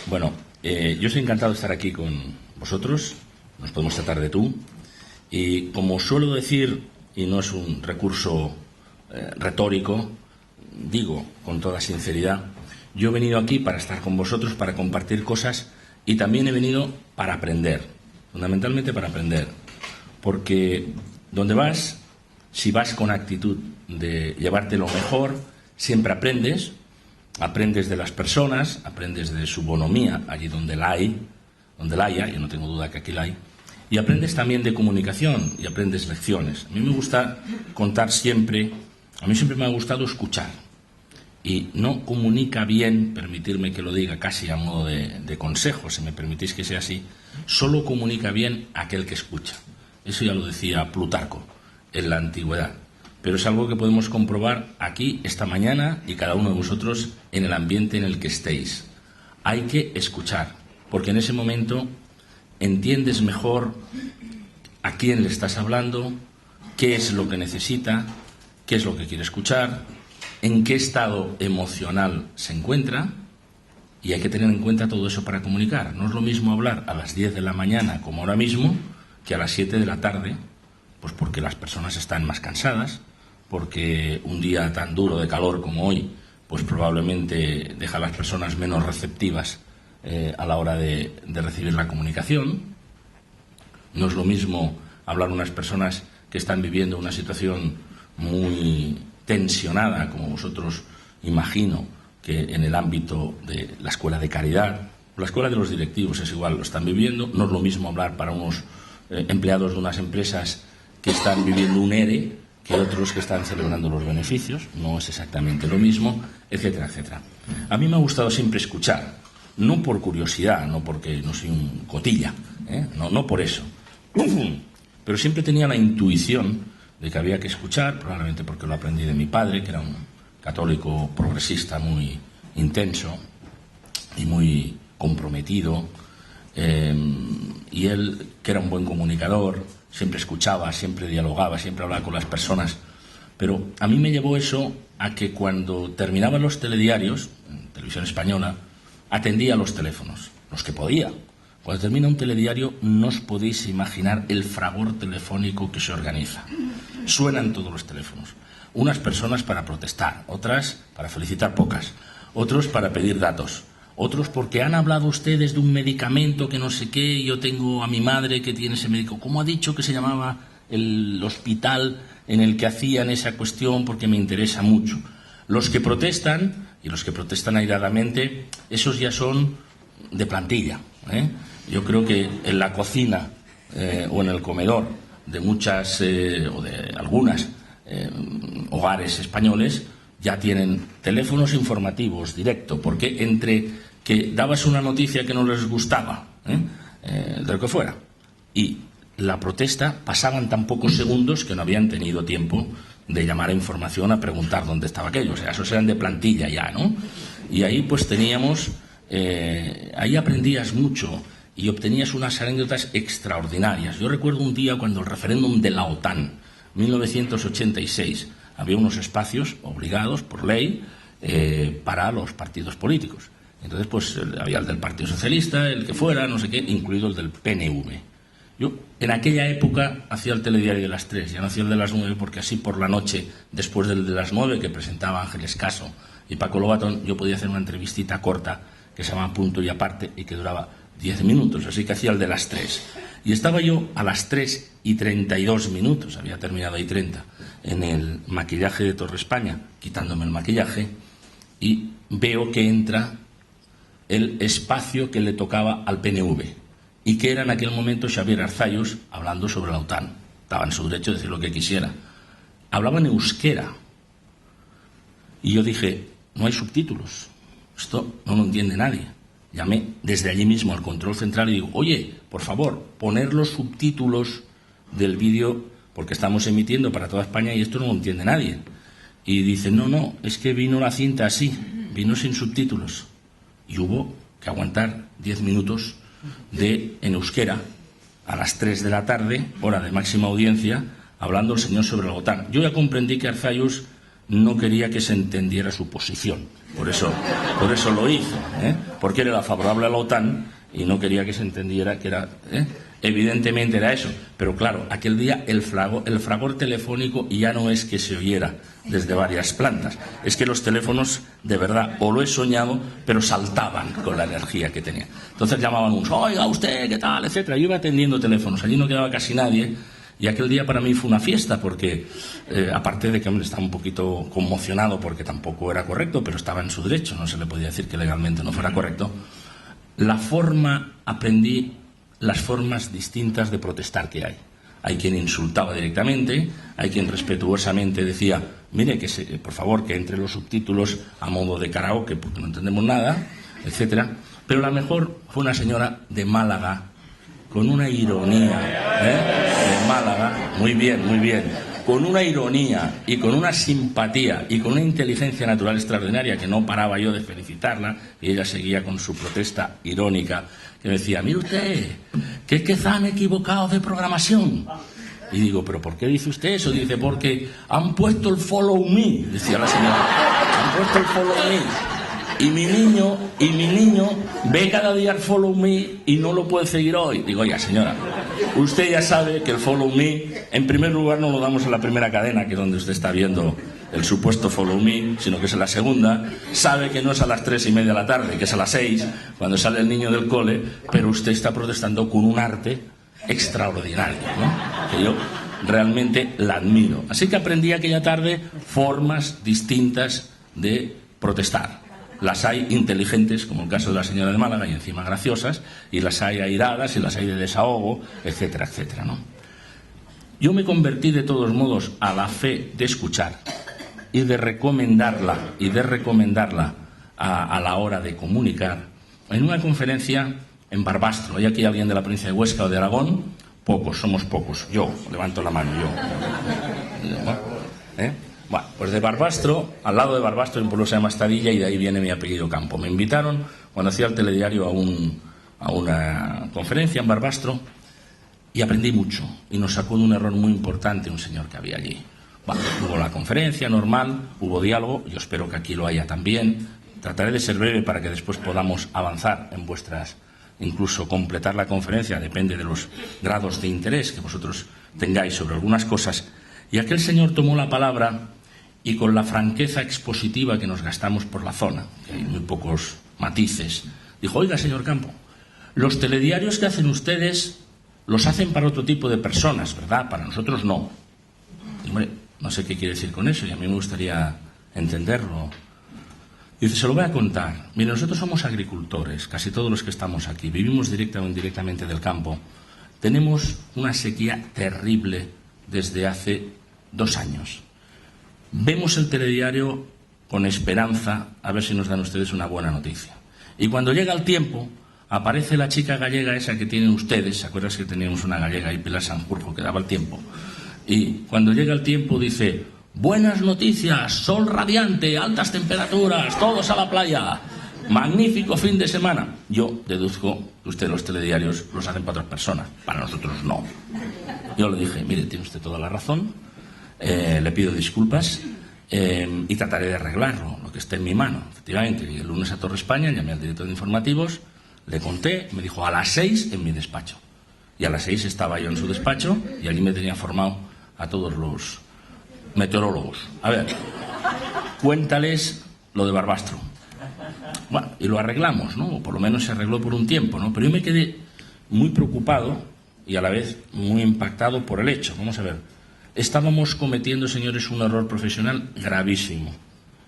Bueno, yo estoy encantado de estar aquí con vosotros. Nos podemos tratar de tú. Y como suelo decir, y no es un recurso retórico, digo con toda sinceridad, yo he venido aquí para estar con vosotros, para compartir cosas, y también he venido para aprender, fundamentalmente para aprender. Porque donde vas, si vas con actitud de llevarte lo mejor, siempre aprendes. Aprendes de las personas, aprendes de su bonomía, allí donde la haya, yo no tengo duda que aquí la hay, y aprendes también de comunicación y aprendes lecciones. A mí me gusta contar siempre, a mí siempre me ha gustado escuchar, y no comunica bien, permitirme que lo diga casi a modo de consejo, si me permitís que sea así, solo comunica bien aquel que escucha. Eso ya lo decía Plutarco en la antigüedad. Pero es algo que podemos comprobar aquí esta mañana y cada uno de vosotros en el ambiente en el que estéis. Hay que escuchar, porque en ese momento entiendes mejor a quién le estás hablando, qué es lo que necesita, qué es lo que quiere escuchar, en qué estado emocional se encuentra, y hay que tener en cuenta todo eso para comunicar. No es lo mismo hablar a las 10 de la mañana, como ahora mismo, que a las 7 de la tarde, pues porque las personas están más cansadas, porque un día tan duro de calor como hoy, pues probablemente deja a las personas menos receptivas a la hora de recibir la comunicación. No es lo mismo hablar a unas personas que están viviendo una situación muy tensionada, como vosotros imagino que en el ámbito de la escuela de caridad, o la escuela de los directivos es igual, lo están viviendo. No es lo mismo hablar para unos empleados de unas empresas que están viviendo un ERE que otros que están celebrando los beneficios, no es exactamente lo mismo, etcétera, etcétera. A mí me ha gustado siempre escuchar, no por curiosidad, no porque no soy un cotilla, no por eso, pero siempre tenía la intuición de que había que escuchar, probablemente porque lo aprendí de mi padre, que era un católico progresista muy intenso y muy comprometido, y él, que era un buen comunicador, siempre escuchaba, siempre dialogaba, siempre hablaba con las personas. Pero a mí me llevó eso a que cuando terminaban los telediarios, en Televisión Española, atendía a los teléfonos, los que podía. Cuando termina un telediario no os podéis imaginar el fragor telefónico que se organiza. Suenan todos los teléfonos. Unas personas para protestar, otras para felicitar, pocas, otros para pedir datos. Otros porque han hablado ustedes de un medicamento que no sé qué, yo tengo a mi madre que tiene ese médico. ¿Cómo ha dicho que se llamaba el hospital en el que hacían esa cuestión? Porque me interesa mucho. Los que protestan, y los que protestan airadamente, esos ya son de plantilla. Yo creo que en la cocina o en el comedor de muchas o de algunas hogares españoles ya tienen teléfonos informativos directo, porque entre que dabas una noticia que no les gustaba, de lo que fuera, y la protesta, pasaban tan pocos segundos que no habían tenido tiempo de llamar a información a preguntar dónde estaba aquello. O sea, esos eran de plantilla ya, ¿no? Y ahí pues teníamos, ahí aprendías mucho y obtenías unas anécdotas extraordinarias. Yo recuerdo un día cuando el referéndum de la OTAN, 1986, había unos espacios obligados por ley para los partidos políticos. Entonces, pues había el del Partido Socialista, el que fuera, no sé qué, incluido el del PNV. Yo, en aquella época, hacía el telediario de las 3, ya no hacía el de las 9, porque así por la noche, después del de las 9, que presentaba Ángeles Caso y Paco Lobatón, yo podía hacer una entrevistita corta, que se llamaba Punto y Aparte, y que duraba 10 minutos, así que hacía el de las 3. Y estaba yo a las 3:32, había terminado ahí 30, en el maquillaje de Torre España, quitándome el maquillaje, y veo que entra el espacio que le tocaba al PNV, y que era en aquel momento Xavier Arzallus hablando sobre la OTAN. Estaba en su derecho de decir lo que quisiera. Hablaba en euskera. Y yo dije, no hay subtítulos. Esto no lo entiende nadie. Llamé desde allí mismo al control central y digo, oye, por favor, poner los subtítulos del vídeo, porque estamos emitiendo para toda España y esto no lo entiende nadie. Y dice, no, es que vino la cinta así, vino sin subtítulos. Y hubo que aguantar 10 minutos en euskera a las 3 de la tarde, hora de máxima audiencia, hablando el señor sobre la OTAN. Yo ya comprendí que Arzallus no quería que se entendiera su posición. Por eso lo hizo, porque él era favorable a la OTAN y no quería que se entendiera que era... Evidentemente era eso, pero claro, aquel día el fragor telefónico ya no es que se oyera desde varias plantas, es que los teléfonos, de verdad, o lo he soñado, pero saltaban con la energía que tenía. Entonces llamaban unos, oiga usted, ¿qué tal?, etcétera. Yo iba atendiendo teléfonos, allí no quedaba casi nadie, y aquel día para mí fue una fiesta, porque aparte de que estaba un poquito conmocionado porque tampoco era correcto, pero estaba en su derecho, no se le podía decir que legalmente no fuera correcto. Aprendí las formas distintas de protestar que hay. Hay quien insultaba directamente, hay quien respetuosamente decía, mire, por favor, que entre los subtítulos a modo de karaoke porque no entendemos nada, etcétera. Pero la mejor fue una señora de Málaga, con una ironía, de Málaga, muy bien, con una ironía y con una simpatía y con una inteligencia natural extraordinaria que no paraba yo de felicitarla, y ella seguía con su protesta irónica, que me decía, mire usted, que quizá han equivocado de programación. Y digo, ¿pero por qué dice usted eso? Dice, porque han puesto el follow me, decía la señora, han puesto el follow me. Y mi niño ve cada día el follow me y no lo puede seguir hoy. Digo, oiga, señora, usted ya sabe que el follow me, en primer lugar, no lo damos en la primera cadena, que es donde usted está viendo el supuesto follow me, sino que es en la segunda. Sabe que no es a las 3:30 de la tarde, que es a las 6, cuando sale el niño del cole, pero usted está protestando con un arte extraordinario, ¿no?, que yo realmente la admiro. Así que aprendí aquella tarde formas distintas de protestar. Las hay inteligentes, como el caso de la señora de Málaga, y encima graciosas, y las hay airadas, y las hay de desahogo, etcétera, etcétera, ¿no? Yo me convertí, de todos modos, a la fe de escuchar y de recomendarla a la hora de comunicar, en una conferencia en Barbastro. ¿Hay aquí alguien de la provincia de Huesca o de Aragón? Pocos, somos pocos. Yo, levanto la mano, yo. Bueno, pues de Barbastro, al lado de Barbastro, un pueblo se llama Estadilla, y de ahí viene mi apellido Campo. Me invitaron, cuando hacía el telediario, a una conferencia en Barbastro, y aprendí mucho. Y nos sacó de un error muy importante un señor que había allí. Bueno, hubo la conferencia normal, hubo diálogo, yo espero que aquí lo haya también. Trataré de ser breve para que después podamos avanzar en vuestras, incluso completar la conferencia, depende de los grados de interés que vosotros tengáis sobre algunas cosas. Y aquel señor tomó la palabra, y con la franqueza expositiva que nos gastamos por la zona, que hay muy pocos matices, dijo, oiga, señor Campo, los telediarios que hacen ustedes los hacen para otro tipo de personas, ¿verdad? Para nosotros no. Y, hombre, no sé qué quiere decir con eso, y a mí me gustaría entenderlo. Dice, se lo voy a contar. Mire, nosotros somos agricultores, casi todos los que estamos aquí, vivimos directa o indirectamente del campo. Tenemos una sequía terrible desde hace 2 años. Vemos el telediario con esperanza a ver si nos dan ustedes una buena noticia. Y cuando llega el tiempo, aparece la chica gallega esa que tienen ustedes. ¿Se acuerdan que teníamos una gallega ahí, Pilar Sanjurjo, que daba el tiempo? Y cuando llega el tiempo dice, buenas noticias, sol radiante, altas temperaturas, todos a la playa, magnífico fin de semana. Yo deduzco que ustedes los telediarios los hacen para otras personas, para nosotros no. Yo le dije, mire, tiene usted toda la razón, le pido disculpas y trataré de arreglarlo, lo que esté en mi mano. Efectivamente, y el lunes a Torre España llamé al director de informativos, le conté, me dijo a las 6 en mi despacho. Y a las 6 estaba yo en su despacho y allí me tenía formado a todos los meteorólogos. A ver, cuéntales lo de Barbastro. Bueno, y lo arreglamos, ¿no? O por lo menos se arregló por un tiempo, ¿no? Pero yo me quedé muy preocupado y a la vez muy impactado por el hecho. Vamos a ver. Estábamos cometiendo, señores, un error profesional gravísimo.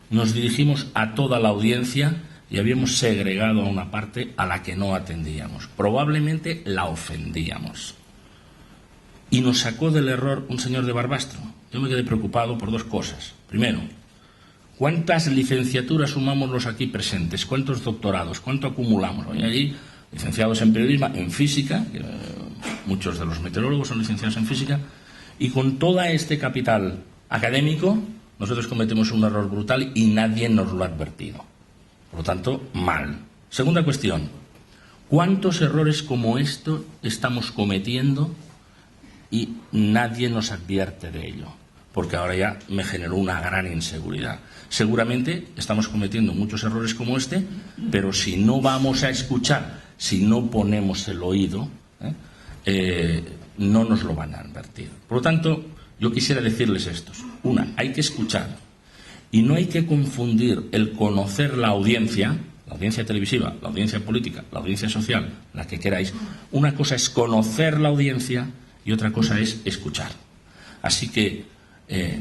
Nos dirigimos a toda la audiencia y habíamos segregado a una parte a la que no atendíamos. Probablemente la ofendíamos. Y nos sacó del error un señor de Barbastro. Yo me quedé preocupado por 2 cosas. Primero, ¿cuántas licenciaturas sumamos los aquí presentes? ¿Cuántos doctorados? ¿Cuánto acumulamos? Hoy allí, licenciados en periodismo, en física, que muchos de los meteorólogos son licenciados en física, y con todo este capital académico, nosotros cometemos un error brutal y nadie nos lo ha advertido. Por lo tanto, mal. Segunda cuestión, ¿cuántos errores como esto estamos cometiendo y nadie nos advierte de ello? porque ahora ya me generó una gran inseguridad. Seguramente estamos cometiendo muchos errores como este, pero si no vamos a escuchar, si no ponemos el oído, no nos lo van a advertir. Por lo tanto, yo quisiera decirles esto. Una, hay que escuchar y no hay que confundir el conocer la audiencia televisiva, la audiencia política, la audiencia social, la que queráis. Una cosa es conocer la audiencia y otra cosa es escuchar. Así que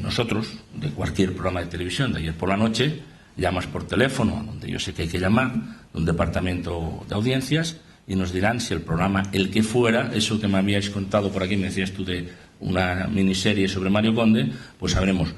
nosotros, de cualquier programa de televisión de ayer por la noche, llamas por teléfono, donde yo sé que hay que llamar, de un departamento de audiencias, y nos dirán si el programa, el que fuera, eso que me habíais contado por aquí, me decías tú de una miniserie sobre Mario Conde, pues sabremos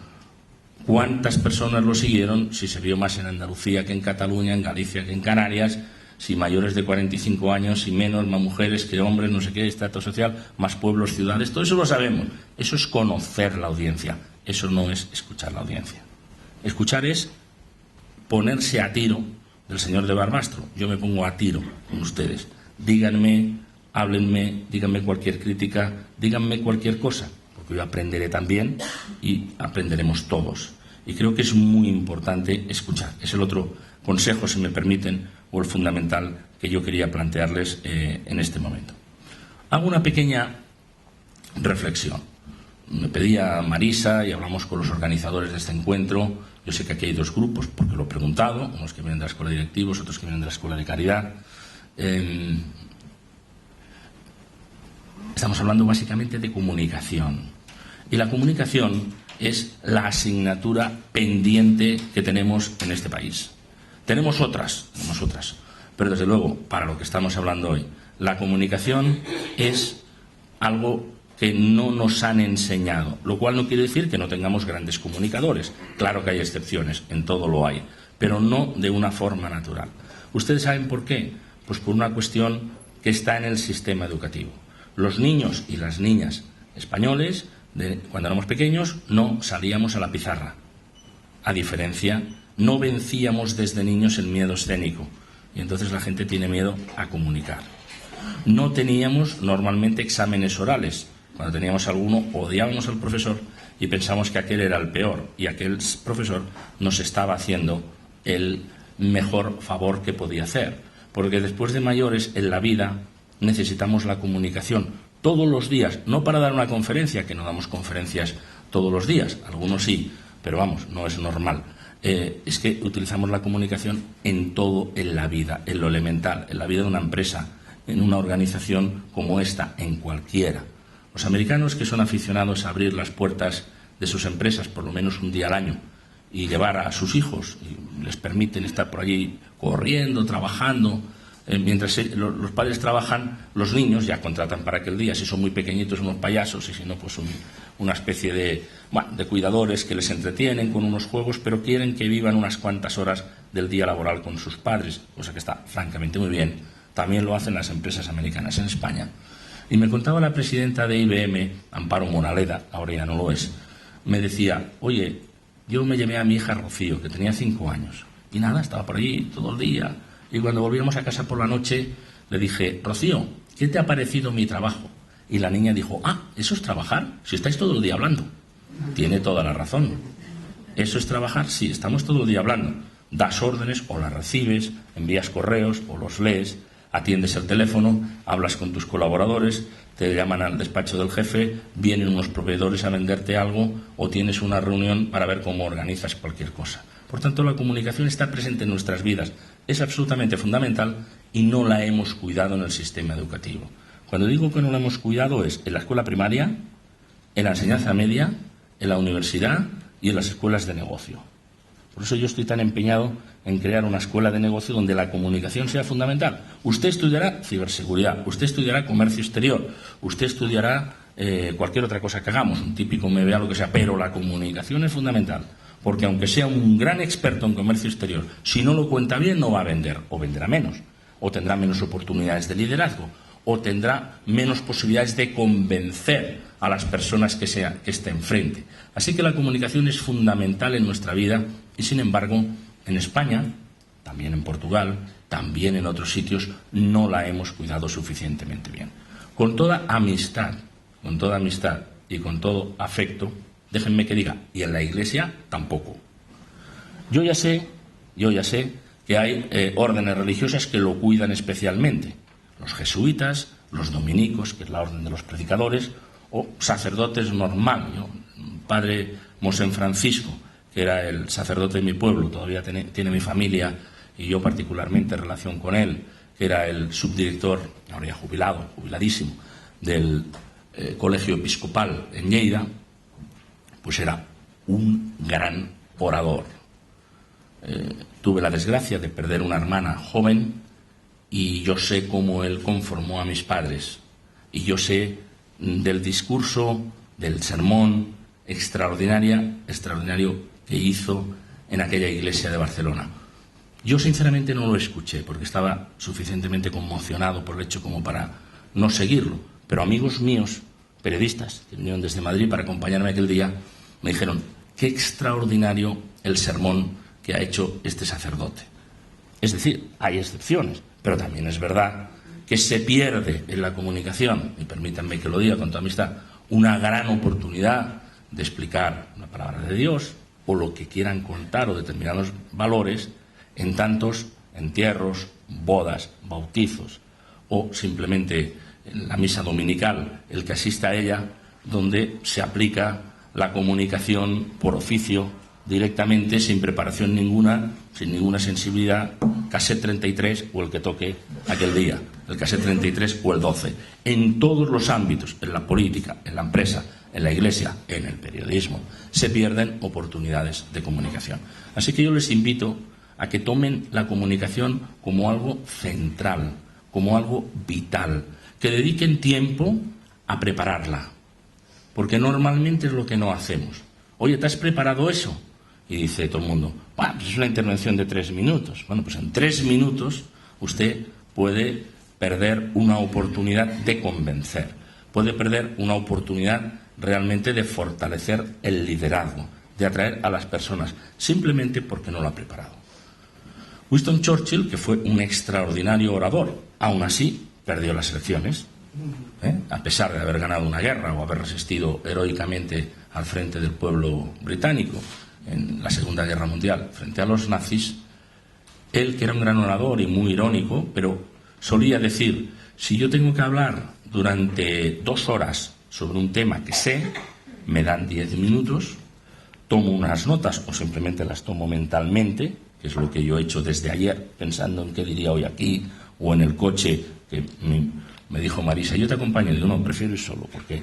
cuántas personas lo siguieron, si se vio más en Andalucía que en Cataluña, en Galicia que en Canarias, si mayores de 45 años, si menos, más mujeres que hombres, no sé qué, estrato social, más pueblos, ciudades, todo eso lo sabemos. Eso es conocer la audiencia, eso no es escuchar la audiencia. Escuchar es ponerse a tiro del señor de Barbastro. Yo me pongo a tiro con ustedes. Díganme, háblenme, díganme cualquier crítica, díganme cualquier cosa, porque yo aprenderé también y aprenderemos todos. Y creo que es muy importante escuchar. Es el otro consejo, si me permiten, o el fundamental que yo quería plantearles en este momento. Hago una pequeña reflexión. Me pedía Marisa y hablamos con los organizadores de este encuentro. Yo sé que aquí hay dos grupos, porque lo he preguntado, unos que vienen de la Escuela de Directivos, otros que vienen de la Escuela de Caridad. Estamos hablando básicamente de comunicación. Y la comunicación es la asignatura pendiente que tenemos en este país. Tenemos otras, pero desde luego, para lo que estamos hablando hoy, la comunicación es algo que no nos han enseñado, lo cual no quiere decir que no tengamos grandes comunicadores. Claro que hay excepciones, en todo lo hay, pero no de una forma natural. ¿Ustedes saben por qué? Pues por una cuestión que está en el sistema educativo. Los niños y las niñas españoles, cuando éramos pequeños, no salíamos a la pizarra. A diferencia, no vencíamos desde niños el miedo escénico. Y entonces la gente tiene miedo a comunicar. No teníamos normalmente exámenes orales. Cuando teníamos alguno, odiábamos al profesor y pensamos que aquel era el peor. Y aquel profesor nos estaba haciendo el mejor favor que podía hacer. Porque después de mayores, en la vida, necesitamos la comunicación todos los días, no para dar una conferencia, que no damos conferencias todos los días, algunos sí, pero vamos, no es normal. Es que utilizamos la comunicación en todo en la vida, en lo elemental, en la vida de una empresa, en una organización como esta, en cualquiera. Los americanos, que son aficionados a abrir las puertas de sus empresas por lo menos un día al año y llevar a sus hijos, y les permiten estar por allí corriendo, trabajando. Mientras los padres trabajan, los niños ya contratan para aquel día, si son muy pequeñitos, unos payasos, y si no, pues una especie de cuidadores que les entretienen con unos juegos, pero quieren que vivan unas cuantas horas del día laboral con sus padres, cosa que está francamente muy bien. También lo hacen las empresas americanas en España. Y me contaba la presidenta de IBM, Amparo Moraleda, ahora ya no lo es, me decía, oye, yo me llevé a mi hija Rocío, que tenía 5 años, y nada, estaba por allí todo el día. Y cuando volvíamos a casa por la noche, le dije, Rocío, ¿qué te ha parecido mi trabajo? Y la niña dijo, ¿eso es trabajar? Si estáis todo el día hablando. Tiene toda la razón. ¿Eso es trabajar? Sí, estamos todo el día hablando. Das órdenes o las recibes, envías correos o los lees, atiendes el teléfono, hablas con tus colaboradores, te llaman al despacho del jefe, vienen unos proveedores a venderte algo o tienes una reunión para ver cómo organizas cualquier cosa. Por tanto, la comunicación está presente en nuestras vidas. Es absolutamente fundamental y no la hemos cuidado en el sistema educativo. Cuando digo que no la hemos cuidado es en la escuela primaria, en la enseñanza media, en la universidad y en las escuelas de negocio. Por eso yo estoy tan empeñado en crear una escuela de negocio donde la comunicación sea fundamental. Usted estudiará ciberseguridad, usted estudiará comercio exterior, usted estudiará cualquier otra cosa que hagamos, un típico MBA, lo que sea, pero la comunicación es fundamental. Porque aunque sea un gran experto en comercio exterior, si no lo cuenta bien no va a vender, o venderá menos, o tendrá menos oportunidades de liderazgo, o tendrá menos posibilidades de convencer a las personas que esté enfrente. Así que la comunicación es fundamental en nuestra vida y, sin embargo, en España, también en Portugal, también en otros sitios, no la hemos cuidado suficientemente bien. Con toda amistad y con todo afecto, déjenme que diga, y en la Iglesia tampoco. Yo ya sé que hay órdenes religiosas que lo cuidan especialmente. Los jesuitas, los dominicos, que es la orden de los predicadores, o sacerdotes normal. Yo, padre Mosén Francisco, que era el sacerdote de mi pueblo, todavía tiene mi familia y yo particularmente relación con él, que era el subdirector, ahora ya jubiladísimo, del colegio episcopal en Lleida, pues era un gran orador. Tuve la desgracia de perder una hermana joven y yo sé cómo él conformó a mis padres. Y yo sé del discurso, del sermón extraordinario que hizo en aquella iglesia de Barcelona. Yo sinceramente no lo escuché porque estaba suficientemente conmocionado por el hecho como para no seguirlo. Pero amigos míos, periodistas, que vinieron desde Madrid para acompañarme aquel día, me dijeron, qué extraordinario el sermón que ha hecho este sacerdote. Es decir, hay excepciones, pero también es verdad que se pierde en la comunicación, y permítanme que lo diga con toda amistad, una gran oportunidad de explicar la palabra de Dios o lo que quieran contar o determinados valores en tantos entierros, bodas, bautizos o simplemente en la misa dominical, el que asista a ella, donde se aplica la comunicación por oficio directamente, sin preparación ninguna, sin ninguna sensibilidad, cassette 33 o el que toque aquel día, el cassette 33 o el 12, en todos los ámbitos, en la política, en la empresa, en la iglesia, en el periodismo, se pierden oportunidades de comunicación. Así que yo les invito a que tomen la comunicación como algo central, como algo vital, que dediquen tiempo a prepararla, porque normalmente es lo que no hacemos. Oye, ¿te has preparado eso? Y dice todo el mundo, bueno, pues es una intervención de 3 minutos. Bueno, pues en 3 minutos usted puede perder una oportunidad de convencer, puede perder una oportunidad realmente de fortalecer el liderazgo, de atraer a las personas, simplemente porque no lo ha preparado. Winston Churchill, que fue un extraordinario orador, aún así perdió las elecciones, a pesar de haber ganado una guerra o haber resistido heroicamente al frente del pueblo británico en la Segunda Guerra Mundial frente a los nazis. Él, que era un gran orador y muy irónico, pero solía decir, si yo tengo que hablar durante 2 horas sobre un tema que sé, me dan 10 minutos, tomo unas notas o simplemente las tomo mentalmente, que es lo que yo he hecho desde ayer, pensando en qué diría hoy aquí, o en el coche, que me dijo Marisa, yo te acompaño. Y digo, no, prefiero ir solo, porque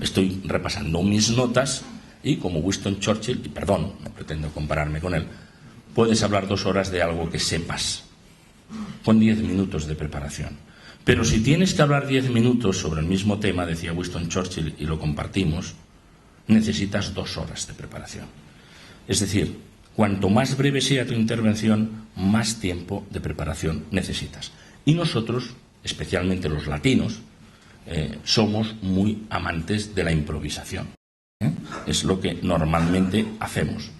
estoy repasando mis notas y como Winston Churchill, y perdón, no pretendo compararme con él, puedes hablar 2 horas de algo que sepas, con 10 minutos de preparación. Pero si tienes que hablar 10 minutos sobre el mismo tema, decía Winston Churchill, y lo compartimos, necesitas 2 horas de preparación. Es decir, cuanto más breve sea tu intervención, más tiempo de preparación necesitas. Y nosotros, especialmente los latinos, somos muy amantes de la improvisación. Es lo que normalmente hacemos.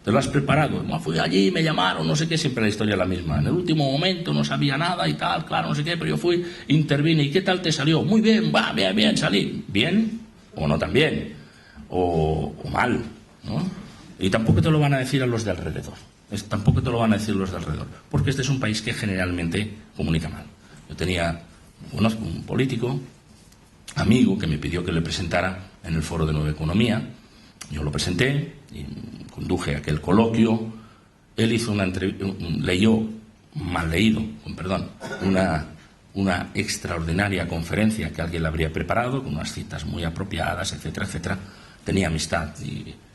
¿Te lo has preparado? No, fui allí, me llamaron, no sé qué, siempre la historia es la misma. En el último momento no sabía nada y tal, claro, no sé qué, pero yo fui, intervine. ¿Y qué tal te salió? Muy bien, va, bien, salí. ¿Bien? ¿O no tan bien? ¿O mal? ¿No? Y tampoco te lo van a decir a los de alrededor. Tampoco te lo van a decir los de alrededor. Porque este es un país que generalmente comunica mal. Yo conozco un político, amigo, que me pidió que le presentara en el Foro de Nueva Economía. Yo lo presenté y conduje aquel coloquio. Él hizo leyó, mal leído, con perdón, una extraordinaria conferencia que alguien le habría preparado, con unas citas muy apropiadas, etcétera, etcétera. Tenía amistad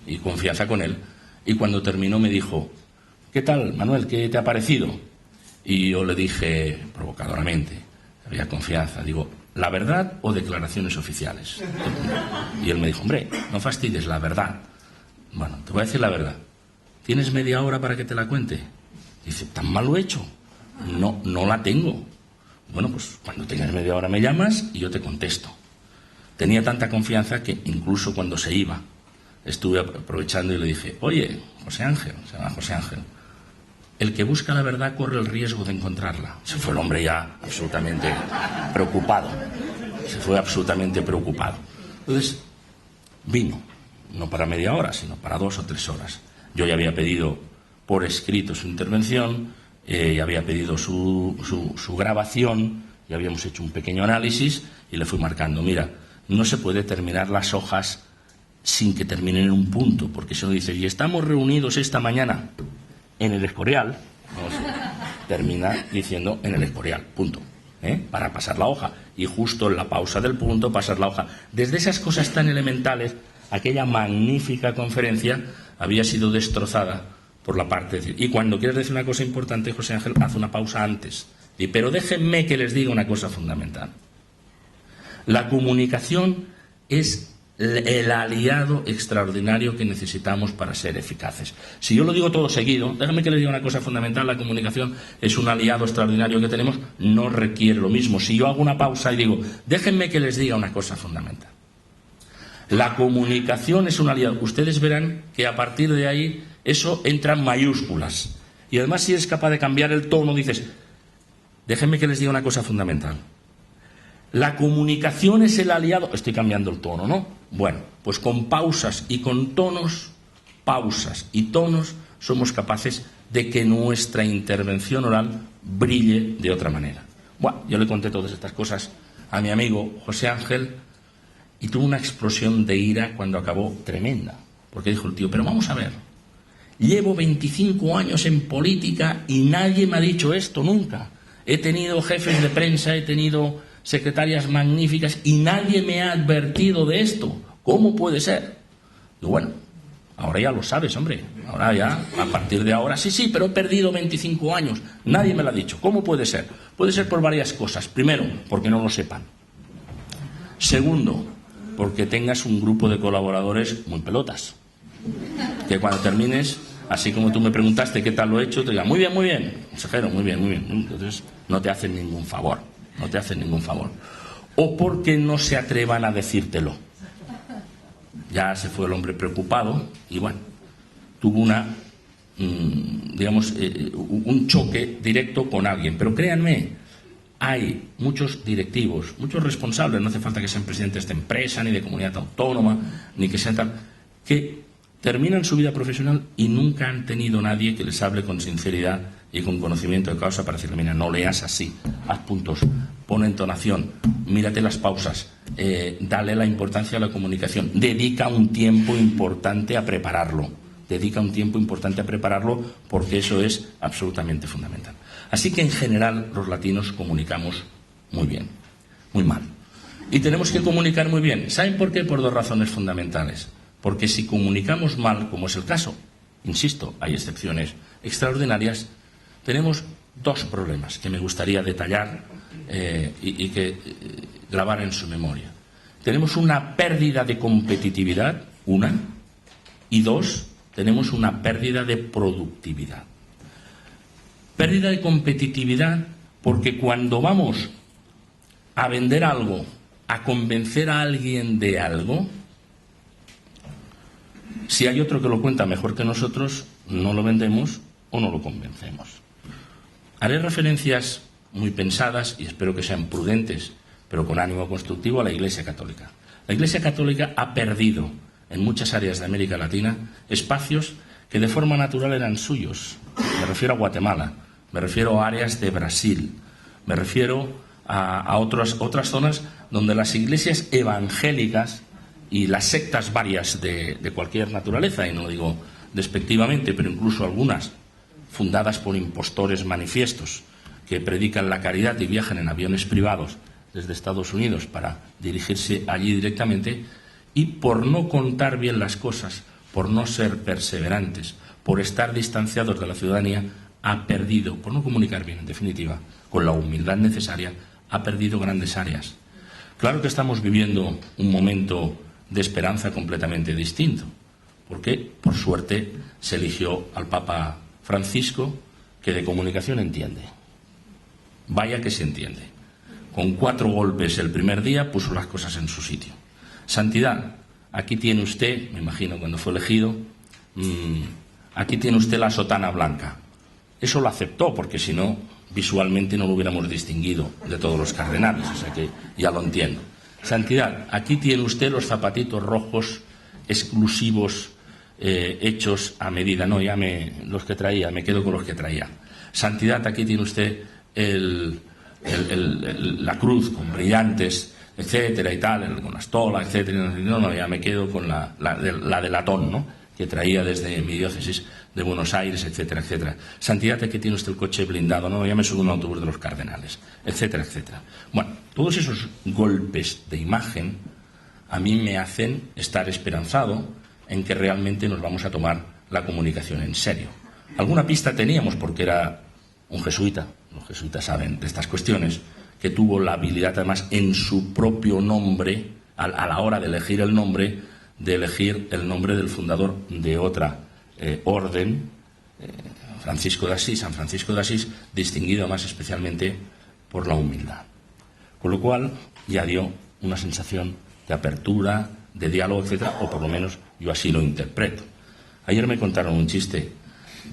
y confianza con él. Y cuando terminó me dijo, ¿qué tal, Manuel? ¿Qué te ha parecido? Y yo le dije, provocadoramente, había confianza, digo, ¿la verdad o declaraciones oficiales? Y él me dijo, hombre, no fastidies, la verdad. Bueno, te voy a decir la verdad. ¿Tienes media hora para que te la cuente? Dice, ¿tan mal lo he hecho? No la tengo. Bueno, pues cuando tengas media hora me llamas y yo te contesto. Tenía tanta confianza que incluso cuando se iba, estuve aprovechando y le dije, oye, José Ángel, se llama José Ángel, el que busca la verdad corre el riesgo de encontrarla. Se fue el hombre ya absolutamente preocupado. Entonces vino no para media hora, sino para 2 o 3 horas. Yo ya había pedido por escrito su intervención, ya había pedido su grabación, ya habíamos hecho un pequeño análisis y le fui marcando, mira, no se puede terminar las hojas sin que terminen en un punto, porque si uno dice, y estamos reunidos esta mañana en el Escorial, termina diciendo en el Escorial, punto, para pasar la hoja, y justo en la pausa del punto pasar la hoja. Desde esas cosas tan elementales, aquella magnífica conferencia había sido destrozada por la parte de... Y cuando quieres decir una cosa importante, José Ángel, haz una pausa antes. Pero déjenme que les diga una cosa fundamental. La comunicación es el aliado extraordinario que necesitamos para ser eficaces. Si yo lo digo todo seguido, déjenme que les diga una cosa fundamental, la comunicación es un aliado extraordinario que tenemos, no requiere lo mismo. Si yo hago una pausa y digo, déjenme que les diga una cosa fundamental. La comunicación es un aliado. Ustedes verán que a partir de ahí eso entra en mayúsculas. Y además si eres capaz de cambiar el tono, dices, déjenme que les diga una cosa fundamental. La comunicación es el aliado... Estoy cambiando el tono, ¿no? Bueno, pues con pausas y con tonos, pausas y tonos, somos capaces de que nuestra intervención oral brille de otra manera. Bueno, yo le conté todas estas cosas a mi amigo José Ángel y tuvo una explosión de ira cuando acabó tremenda. Porque dijo el tío, pero vamos a ver, llevo 25 años en política y nadie me ha dicho esto nunca. He tenido jefes de prensa, he tenido secretarias magníficas y nadie me ha advertido de esto. ¿Cómo puede ser? Y bueno, ahora ya lo sabes, hombre. Ahora ya, a partir de ahora, sí, pero he perdido 25 años. Nadie me lo ha dicho. ¿Cómo puede ser? Puede ser por varias cosas. Primero, porque no lo sepan. Segundo, porque tengas un grupo de colaboradores muy pelotas. Que cuando termines, así como tú me preguntaste qué tal lo he hecho, te digan, muy bien, consejero, muy bien. Entonces, no te hacen ningún favor. No te hacen ningún favor. O porque no se atrevan a decírtelo. Ya se fue el hombre preocupado y bueno, tuvo un choque directo con alguien. Pero créanme, hay muchos directivos, muchos responsables, no hace falta que sean presidentes de empresa, ni de comunidad autónoma, ni que sean tal, que terminan su vida profesional y nunca han tenido nadie que les hable con sinceridad y con conocimiento de causa para decirle, mira, no leas así, haz puntos, pon entonación, mírate las pausas, dale la importancia a la comunicación, dedica un tiempo importante a prepararlo, porque eso es absolutamente fundamental. Así que en general los latinos comunicamos muy bien, muy mal. Y tenemos que comunicar muy bien. ¿Saben por qué? Por 2 razones fundamentales. Porque si comunicamos mal, como es el caso, insisto, hay excepciones extraordinarias, tenemos 2 problemas que me gustaría detallar y que grabar en su memoria. Tenemos una pérdida de competitividad, y 2, tenemos una pérdida de productividad. Pérdida de competitividad porque cuando vamos a vender algo, a convencer a alguien de algo, si hay otro que lo cuenta mejor que nosotros, no lo vendemos o no lo convencemos. Haré referencias muy pensadas y espero que sean prudentes, pero con ánimo constructivo, a la Iglesia Católica. La Iglesia Católica ha perdido en muchas áreas de América Latina espacios que de forma natural eran suyos. Me refiero a Guatemala, me refiero a áreas de Brasil, me refiero a otras zonas donde las iglesias evangélicas y las sectas varias de cualquier naturaleza, y no digo despectivamente, pero incluso algunas fundadas por impostores manifiestos que predican la caridad y viajan en aviones privados desde Estados Unidos para dirigirse allí directamente, y por no contar bien las cosas, por no ser perseverantes, por estar distanciados de la ciudadanía, ha perdido, por no comunicar bien, en definitiva, con la humildad necesaria, ha perdido grandes áreas. Claro que estamos viviendo un momento de esperanza completamente distinto, porque, por suerte, se eligió al Papa Francisco, que de comunicación entiende. Vaya que se entiende. Con 4 golpes el primer día puso las cosas en su sitio. Santidad, aquí tiene usted, me imagino cuando fue elegido, aquí tiene usted la sotana blanca. Eso lo aceptó, porque si no, visualmente no lo hubiéramos distinguido de todos los cardenales, o sea que ya lo entiendo. Santidad, aquí tiene usted los zapatitos rojos exclusivos hechos a medida. No, los que traía, me quedo con los que traía. Santidad, aquí tiene usted la cruz con brillantes, etcétera y tal, con la estola, etcétera. No, ya me quedo con la de latón, ¿no?, que traía desde mi diócesis de Buenos Aires, etcétera, etcétera. Santidad, aquí tiene usted el coche blindado, no, ya me subo un autobús de los cardenales, etcétera, etcétera. Bueno, todos esos golpes de imagen a mí me hacen estar esperanzado en que realmente nos vamos a tomar la comunicación en serio. Alguna pista teníamos porque era un jesuita, los jesuitas saben de estas cuestiones, que tuvo la habilidad además en su propio nombre, a la hora de elegir el nombre del fundador de otra orden, Francisco de Asís, San Francisco de Asís, distinguido más especialmente por la humildad. Con lo cual ya dio una sensación de apertura, de diálogo, etcétera, o por lo menos yo así lo interpreto. Ayer me contaron un chiste.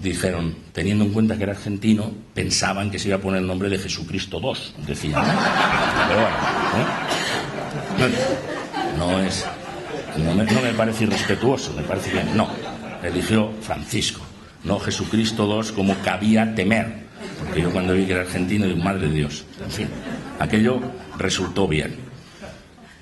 Dijeron, teniendo en cuenta que era argentino, pensaban que se iba a poner el nombre de Jesucristo II, decían. Pero bueno, no me parece irrespetuoso, me parece que no. Eligió Francisco, no Jesucristo II, como cabía temer. Porque yo cuando vi que era argentino, digo, madre de Dios. En fin, aquello resultó bien.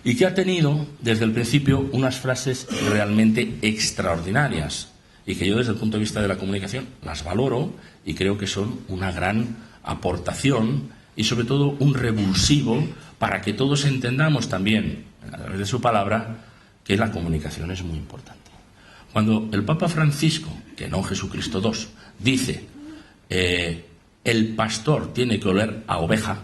Y que ha tenido, desde el principio, unas frases realmente extraordinarias. Y que yo desde el punto de vista de la comunicación las valoro y creo que son una gran aportación y sobre todo un revulsivo para que todos entendamos también, a través de su palabra, que la comunicación es muy importante. Cuando el Papa Francisco, que no Jesucristo II, dice el pastor tiene que oler a oveja,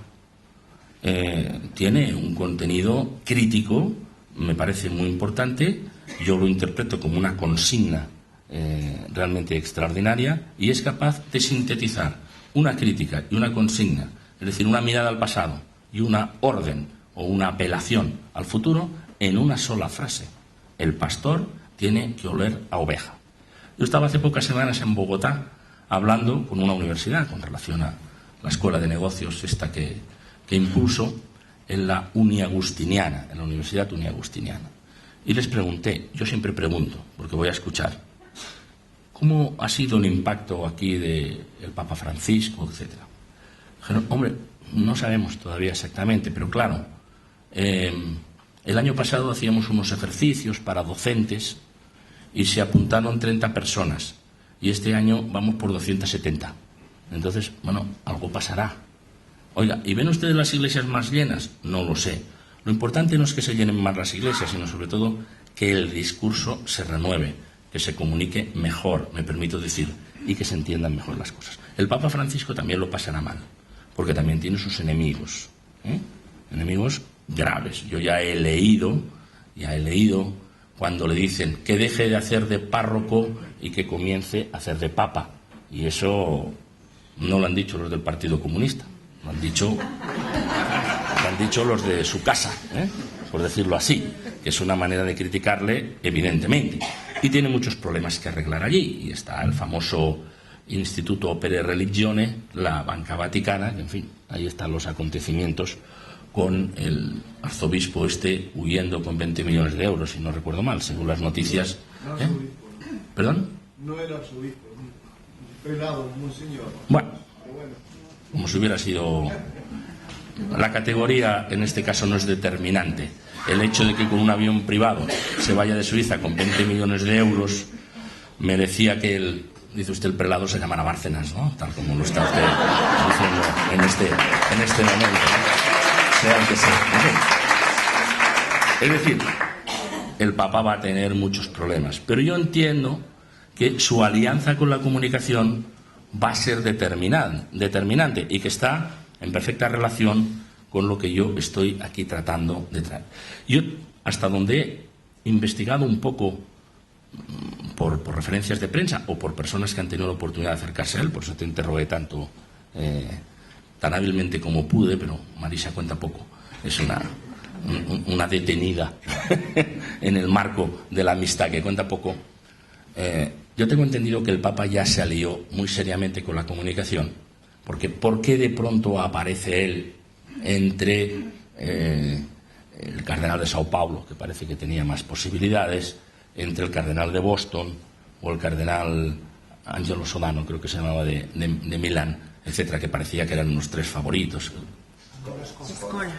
tiene un contenido crítico, me parece muy importante, yo lo interpreto como una consigna realmente extraordinaria, y es capaz de sintetizar una crítica y una consigna, es decir, una mirada al pasado y una orden o una apelación al futuro en una sola frase. El pastor tiene que oler a oveja. Yo estaba hace pocas semanas en Bogotá hablando con una universidad con relación a la escuela de negocios esta que impulso en la Uniagustiniana, en la Universidad Uniagustiniana. Y les pregunté, yo siempre pregunto, porque voy a escuchar, ¿cómo ha sido el impacto aquí del Papa Francisco, etcétera? Dijeron, hombre, no sabemos todavía exactamente, pero claro, el año pasado hacíamos unos ejercicios para docentes y se apuntaron 30 personas y este año vamos por 270. Entonces, bueno, algo pasará. Oiga, ¿y ven ustedes las iglesias más llenas? No lo sé. Lo importante no es que se llenen más las iglesias, sino sobre todo que el discurso se renueve, que se comunique mejor, me permito decir, y que se entiendan mejor las cosas. El Papa Francisco también lo pasará mal, porque también tiene sus enemigos, enemigos graves. Yo ya he leído cuando le dicen que deje de hacer de párroco y que comience a hacer de papa. Y eso no lo han dicho los del Partido Comunista, lo han dicho los de su casa, por decirlo así, que es una manera de criticarle, evidentemente. Y tiene muchos problemas que arreglar allí. Y está el famoso Instituto Opere Religione, la banca vaticana, que, en fin, ahí están los acontecimientos con el arzobispo huyendo con 20 millones de euros, si no recuerdo mal, según las noticias. ¿Perdón? No era arzobispo, prelado, monseñor. Bueno, como si hubiera sido... La categoría en este caso no es determinante. El hecho de que con un avión privado se vaya de Suiza con 20 millones de euros merecía que dice usted, el prelado se llamara Bárcenas, ¿no? Tal como lo está usted diciendo en este momento, ¿no? Sea el que sea. Es decir, el Papa va a tener muchos problemas, pero yo entiendo que su alianza con la comunicación va a ser determinante y que está en perfecta relación con lo que yo estoy aquí tratando de traer. Yo, hasta donde he investigado un poco por referencias de prensa o por personas que han tenido la oportunidad de acercarse a él, por eso te interrogué tanto, tan hábilmente como pude, pero Marisa cuenta poco, es una detenida en el marco de la amistad que cuenta poco. Yo tengo entendido que el Papa ya se alió muy seriamente con la comunicación, porque ¿por qué de pronto aparece él entre el cardenal de Sao Paulo, que parece que tenía más posibilidades, entre el cardenal de Boston o el cardenal Angelo Sodano, creo que se llamaba, de Milán, etcétera, que parecía que eran unos tres favoritos.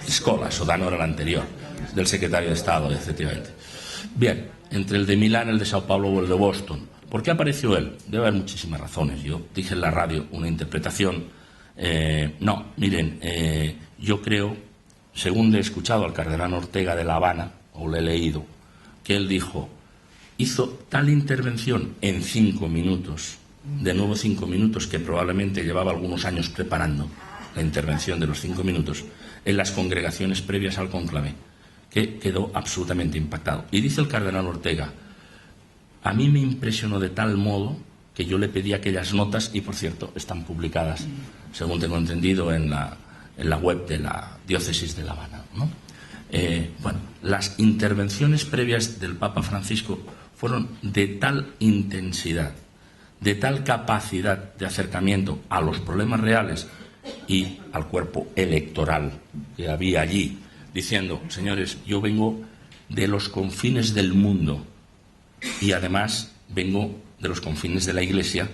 Scola, Sodano era el anterior, del secretario de Estado, efectivamente. Bien, entre el de Milán, el de Sao Paulo o el de Boston. ¿Por qué apareció él? Debe haber muchísimas razones. Yo dije en la radio una interpretación. No, miren, yo creo, según le he escuchado al cardenal Ortega de La Habana, o le he leído, que él dijo, hizo tal intervención en 5 minutos, de nuevo 5 minutos, que probablemente llevaba algunos años preparando la intervención de los 5 minutos en las congregaciones previas al cónclave, que quedó absolutamente impactado. Y dice el cardenal Ortega, a mí me impresionó de tal modo que yo le pedí aquellas notas, y por cierto están publicadas, según tengo entendido, en la web de la diócesis de La Habana, ¿no? Bueno, las intervenciones previas del Papa Francisco fueron de tal intensidad, de tal capacidad de acercamiento a los problemas reales y al cuerpo electoral que había allí, diciendo, señores, yo vengo de los confines del mundo y además vengo de los confines de la Iglesia,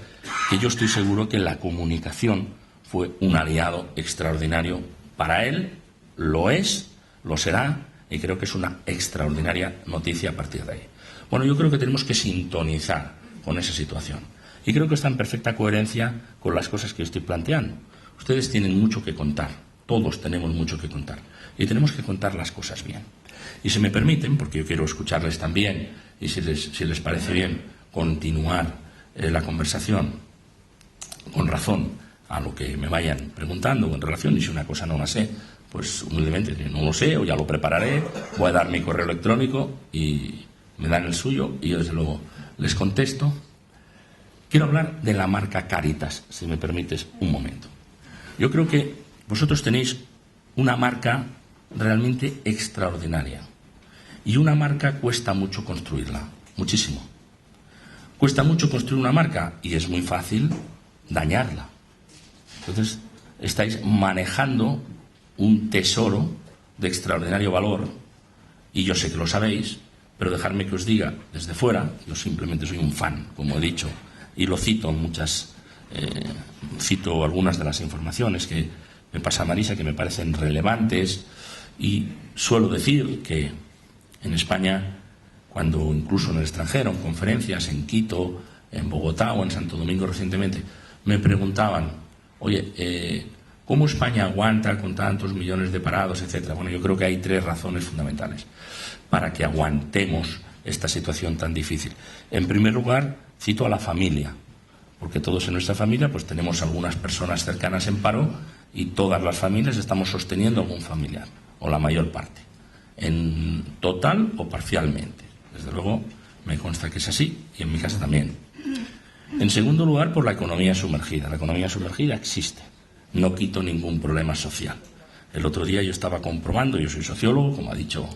que yo estoy seguro que la comunicación fue un aliado extraordinario para él, lo es, lo será, y creo que es una extraordinaria noticia a partir de ahí. Bueno, yo creo que tenemos que sintonizar con esa situación y creo que está en perfecta coherencia con las cosas que estoy planteando. Ustedes tienen mucho que contar, todos tenemos mucho que contar y tenemos que contar las cosas bien. Y si me permiten, porque yo quiero escucharles también y si les parece bien continuar la conversación con razón a lo que me vayan preguntando en relación, y si una cosa no la sé, pues humildemente no lo sé o ya lo prepararé, voy a dar mi correo electrónico y me dan el suyo y yo desde luego les contesto. Quiero hablar de la marca Cáritas, si me permites un momento. Yo creo que vosotros tenéis una marca realmente extraordinaria y una marca cuesta mucho construirla, muchísimo. Cuesta mucho construir una marca y es muy fácil dañarla. Entonces estáis manejando un tesoro de extraordinario valor y yo sé que lo sabéis, pero dejadme que os diga desde fuera, yo simplemente soy un fan, como he dicho, y lo cito en cito algunas de las informaciones que me pasa Marisa que me parecen relevantes y suelo decir que en España, cuando incluso en el extranjero, en conferencias, en Quito, en Bogotá o en Santo Domingo recientemente, me preguntaban, oye, ¿cómo España aguanta con tantos millones de parados, etcétera? Bueno, yo creo que hay 3 razones fundamentales para que aguantemos esta situación tan difícil. En primer lugar, cito a la familia, porque todos en nuestra familia pues tenemos algunas personas cercanas en paro y todas las familias estamos sosteniendo a algún familiar, o la mayor parte, en total o parcialmente. Desde luego me consta que es así y en mi casa también. En segundo lugar, por la economía sumergida. La economía sumergida existe. No quito ningún problema social. El otro día yo estaba comprobando, yo soy sociólogo, como ha dicho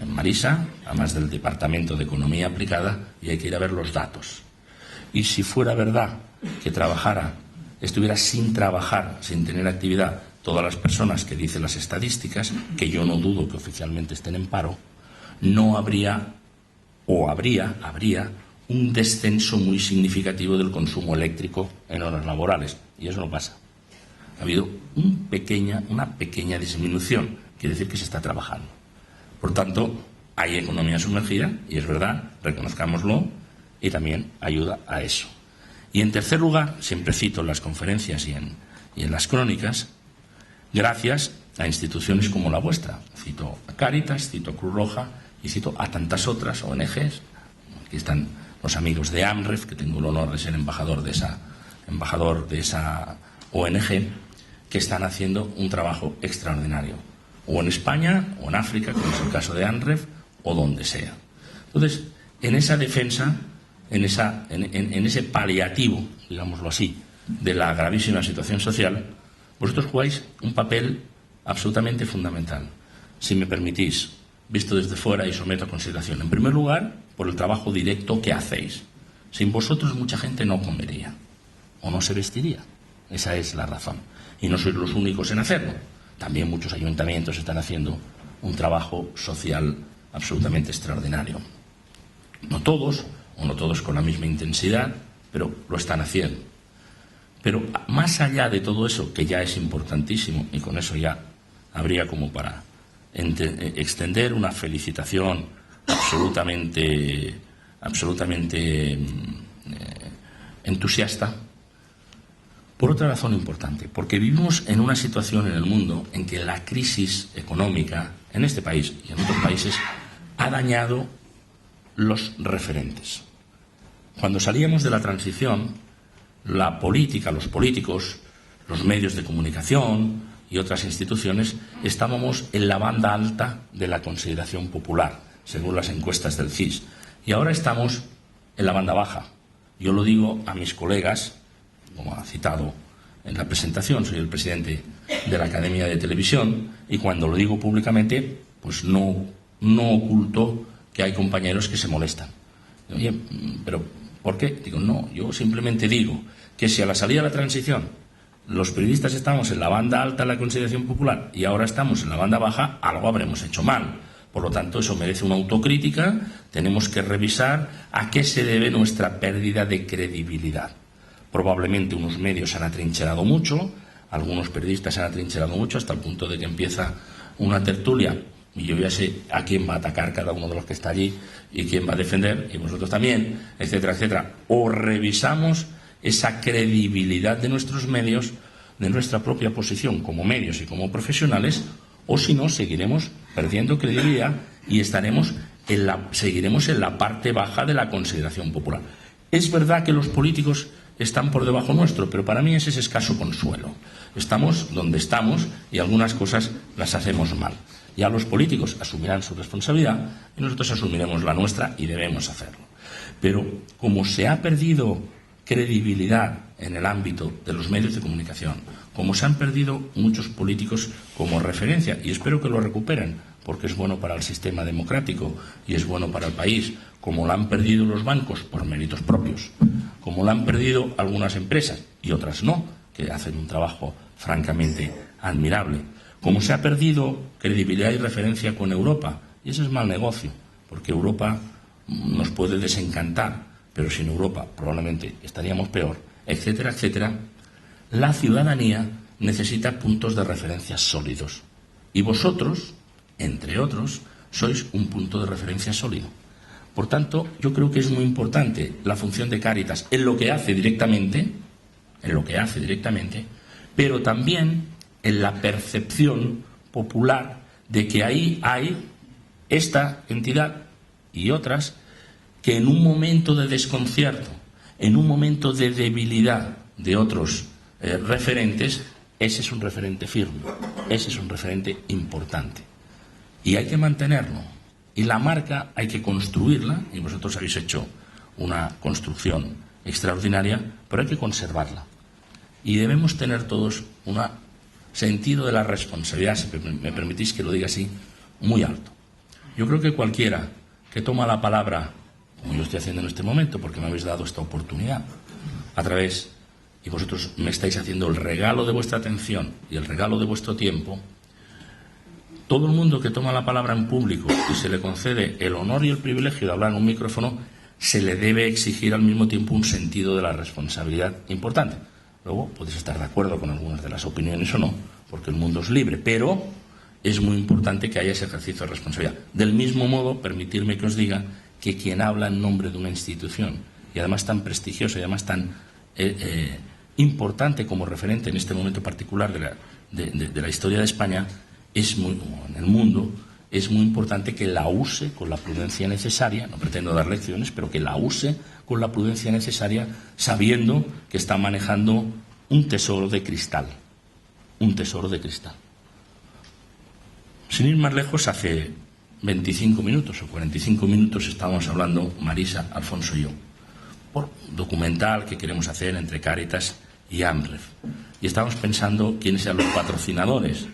Marisa, además del Departamento de Economía Aplicada, y hay que ir a ver los datos. Y si fuera verdad que estuviera sin trabajar, sin tener actividad, todas las personas que dicen las estadísticas, que yo no dudo que oficialmente estén en paro, no habría, o habría un descenso muy significativo del consumo eléctrico en horas laborales. Y eso no pasa. Ha habido una pequeña disminución, quiere decir que se está trabajando. Por tanto, hay economía sumergida, y es verdad, reconozcámoslo, y también ayuda a eso. Y en tercer lugar, siempre cito en las conferencias y en las crónicas, gracias a instituciones como la vuestra. Cito a Cáritas, cito a Cruz Roja y cito a tantas otras ONGs. Aquí están los amigos de AMREF, que tengo el honor de ser embajador de esa ONG, que están haciendo un trabajo extraordinario, o en España, o en África, como es el caso de AMREF, o donde sea. Entonces, en esa defensa, en ese paliativo, digámoslo así, de la gravísima situación social, vosotros jugáis un papel absolutamente fundamental. Si me permitís, visto desde fuera y someto a consideración. En primer lugar, por el trabajo directo que hacéis. Sin vosotros mucha gente no comería o no se vestiría. Esa es la razón. Y no sois los únicos en hacerlo. También muchos ayuntamientos están haciendo un trabajo social absolutamente extraordinario. No todos, o no todos con la misma intensidad, pero lo están haciendo. Pero más allá de todo eso, que ya es importantísimo, y con eso ya habría como para extender una felicitación absolutamente entusiasta, por otra razón importante, porque vivimos en una situación en el mundo en que la crisis económica en este país y en otros países ha dañado los referentes. Cuando salíamos de la transición, la política, los políticos, los medios de comunicación y otras instituciones estábamos en la banda alta de la consideración popular, según las encuestas del CIS. Y ahora estamos en la banda baja. Yo lo digo a mis colegas, como ha citado en la presentación, soy el presidente de la Academia de Televisión, y cuando lo digo públicamente, pues no oculto que hay compañeros que se molestan. Oye, ¿pero por qué? Digo, no, yo simplemente digo que si a la salida de la transición los periodistas estamos en la banda alta de la consideración popular y ahora estamos en la banda baja, algo habremos hecho mal. Por lo tanto, eso merece una autocrítica. Tenemos que revisar a qué se debe nuestra pérdida de credibilidad. Probablemente unos medios se han atrincherado mucho, algunos periodistas se han atrincherado mucho, hasta el punto de que empieza una tertulia y yo ya sé a quién va a atacar cada uno de los que está allí y quién va a defender, y vosotros también, etcétera, etcétera. O revisamos esa credibilidad de nuestros medios, de nuestra propia posición como medios y como profesionales, o si no, seguiremos perdiendo credibilidad y seguiremos en la parte baja de la consideración popular. Es verdad que los políticos están por debajo nuestro, pero para mí ese es escaso consuelo. Estamos donde estamos y algunas cosas las hacemos mal. Ya los políticos asumirán su responsabilidad y nosotros asumiremos la nuestra y debemos hacerlo. Pero como se ha perdido credibilidad en el ámbito de los medios de comunicación, como se han perdido muchos políticos como referencia, y espero que lo recuperen, porque es bueno para el sistema democrático y es bueno para el país, como lo han perdido los bancos por méritos propios, como lo han perdido algunas empresas y otras no, que hacen un trabajo francamente admirable, como se ha perdido credibilidad y referencia con Europa, y ese es mal negocio, porque Europa nos puede desencantar, pero sin Europa probablemente estaríamos peor, etcétera, etcétera. La ciudadanía necesita puntos de referencia sólidos. Y vosotros, entre otros, sois un punto de referencia sólido. Por tanto, yo creo que es muy importante la función de Cáritas en lo que hace directamente, pero también en la percepción popular de que ahí hay esta entidad y otras que en un momento de desconcierto, en un momento de debilidad de otros referentes, ese es un referente firme, ese es un referente importante. Y hay que mantenerlo. Y la marca hay que construirla, y vosotros habéis hecho una construcción extraordinaria, pero hay que conservarla. Y debemos tener todos un sentido de la responsabilidad, si me permitís que lo diga así, muy alto. Yo creo que cualquiera que toma la palabra, como yo estoy haciendo en este momento, porque me habéis dado esta oportunidad, a través, y vosotros me estáis haciendo el regalo de vuestra atención y el regalo de vuestro tiempo, todo el mundo que toma la palabra en público y se le concede el honor y el privilegio de hablar en un micrófono, se le debe exigir al mismo tiempo un sentido de la responsabilidad importante. Luego podéis estar de acuerdo con algunas de las opiniones o no, porque el mundo es libre, pero es muy importante que haya ese ejercicio de responsabilidad. Del mismo modo, permitirme que os diga que quien habla en nombre de una institución, y además tan prestigiosa y además tan importante como referente en este momento particular de la historia de España, en el mundo, es muy importante que la use con la prudencia necesaria, no pretendo dar lecciones, pero que la use con la prudencia necesaria, sabiendo que está manejando un tesoro de cristal. Un tesoro de cristal. Sin ir más lejos, hace 25 minutos o 45 minutos estábamos hablando Marisa, Alfonso y yo, por un documental que queremos hacer entre Cáritas y AMREF. Y estábamos pensando quiénes eran los patrocinadores.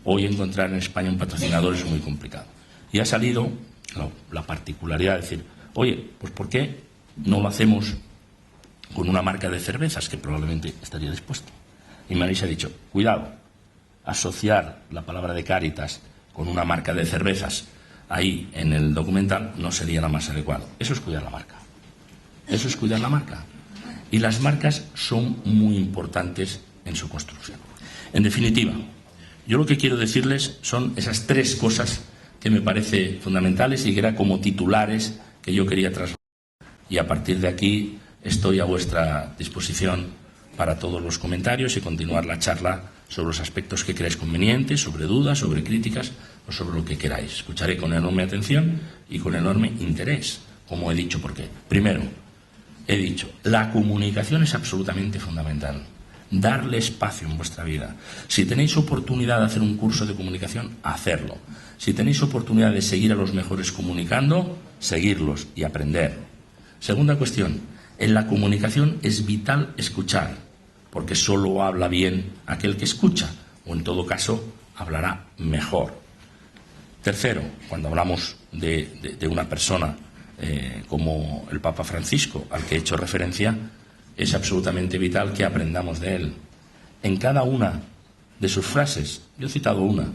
Hoy encontrar en España un patrocinador es muy complicado. Y ha salido la particularidad de decir, oye, pues ¿por qué no lo hacemos con una marca de cervezas que probablemente estaría dispuesto? Y Marisa ha dicho, cuidado, asociar la palabra de Cáritas con una marca de cervezas ahí en el documental no sería la más adecuada. Eso es cuidar la marca. Eso es cuidar la marca. Y las marcas son muy importantes en su construcción. En definitiva, yo lo que quiero decirles son esas 3 cosas que me parece fundamentales y que eran como titulares que yo quería trasladar. Y a partir de aquí estoy a vuestra disposición para todos los comentarios y continuar la charla sobre los aspectos que creáis convenientes, sobre dudas, sobre críticas o sobre lo que queráis. Escucharé con enorme atención y con enorme interés, como he dicho. ¿Por qué? Primero, he dicho, la comunicación es absolutamente fundamental. Darle espacio en vuestra vida. Si tenéis oportunidad de hacer un curso de comunicación, hacerlo. Si tenéis oportunidad de seguir a los mejores comunicando, seguirlos y aprender. Segunda cuestión, en la comunicación es vital escuchar, porque solo habla bien aquel que escucha, o en todo caso, hablará mejor. Tercero, cuando hablamos de una persona como el Papa Francisco, al que he hecho referencia, es absolutamente vital que aprendamos de él. En cada una de sus frases, yo he citado una,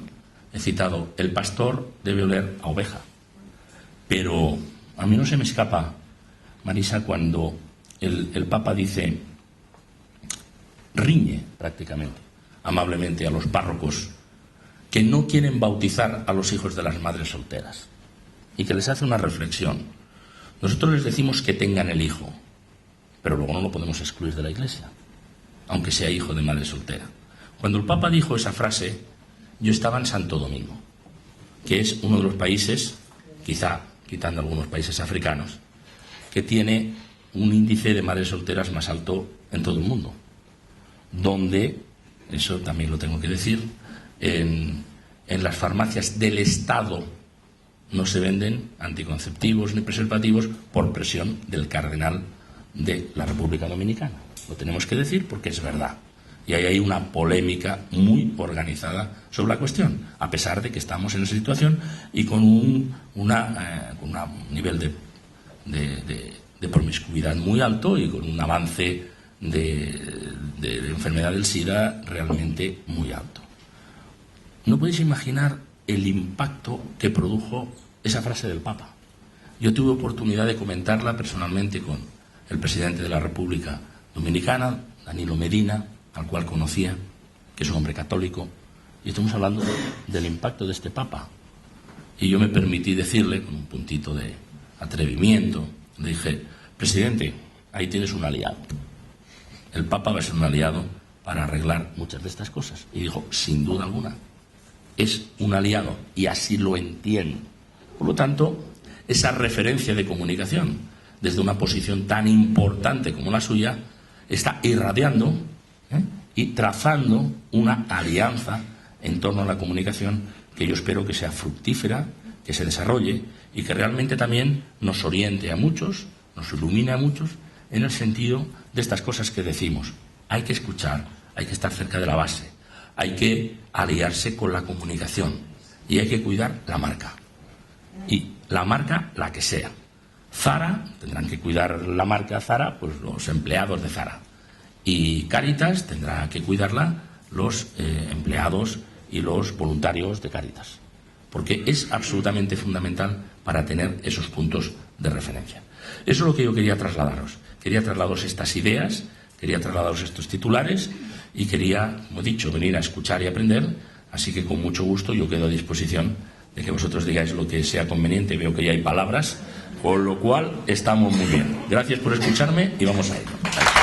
he citado, el pastor debe oler a oveja. Pero a mí no se me escapa, Marisa, cuando el Papa dice, riñe prácticamente, amablemente a los párrocos que no quieren bautizar a los hijos de las madres solteras y que les hace una reflexión. Nosotros les decimos que tengan el hijo, pero luego no lo podemos excluir de la Iglesia, aunque sea hijo de madre soltera. Cuando el Papa dijo esa frase, yo estaba en Santo Domingo, que es uno de los países, quizá quitando algunos países africanos, que tiene un índice de madres solteras más alto en todo el mundo, donde, eso también lo tengo que decir, en las farmacias del Estado no se venden anticonceptivos ni preservativos por presión del cardenal de la República Dominicana. Lo tenemos que decir porque es verdad. Y ahí hay una polémica muy organizada sobre la cuestión, a pesar de que estamos en esa situación y con un nivel de promiscuidad muy alto y con un avance de enfermedad del SIDA realmente muy alto. No podéis imaginar el impacto que produjo esa frase del Papa. Yo tuve oportunidad de comentarla personalmente con el presidente de la República Dominicana, Danilo Medina, al cual conocía, que es un hombre católico, y estamos hablando del impacto de este Papa. Y yo me permití decirle, con un puntito de atrevimiento, le dije, presidente, ahí tienes un aliado. El Papa va a ser un aliado para arreglar muchas de estas cosas. Y dijo, sin duda alguna, es un aliado, y así lo entiendo. Por lo tanto, esa referencia de comunicación, desde una posición tan importante como la suya, está irradiando y trazando una alianza en torno a la comunicación que yo espero que sea fructífera, que se desarrolle y que realmente también nos oriente a muchos, nos ilumine a muchos en el sentido de estas cosas que decimos. Hay que escuchar, hay que estar cerca de la base, hay que aliarse con la comunicación y hay que cuidar la marca. Y la marca, la que sea. Zara, tendrán que cuidar la marca Zara, pues los empleados de Zara. Y Cáritas tendrá que cuidarla los empleados y los voluntarios de Cáritas. Porque es absolutamente fundamental para tener esos puntos de referencia. Eso es lo que yo quería trasladaros. Quería trasladaros estas ideas, quería trasladaros estos titulares y quería, como he dicho, venir a escuchar y aprender. Así que con mucho gusto yo quedo a disposición de que vosotros digáis lo que sea conveniente. Veo que ya hay palabras, con lo cual estamos muy bien. Gracias por escucharme y vamos a ello.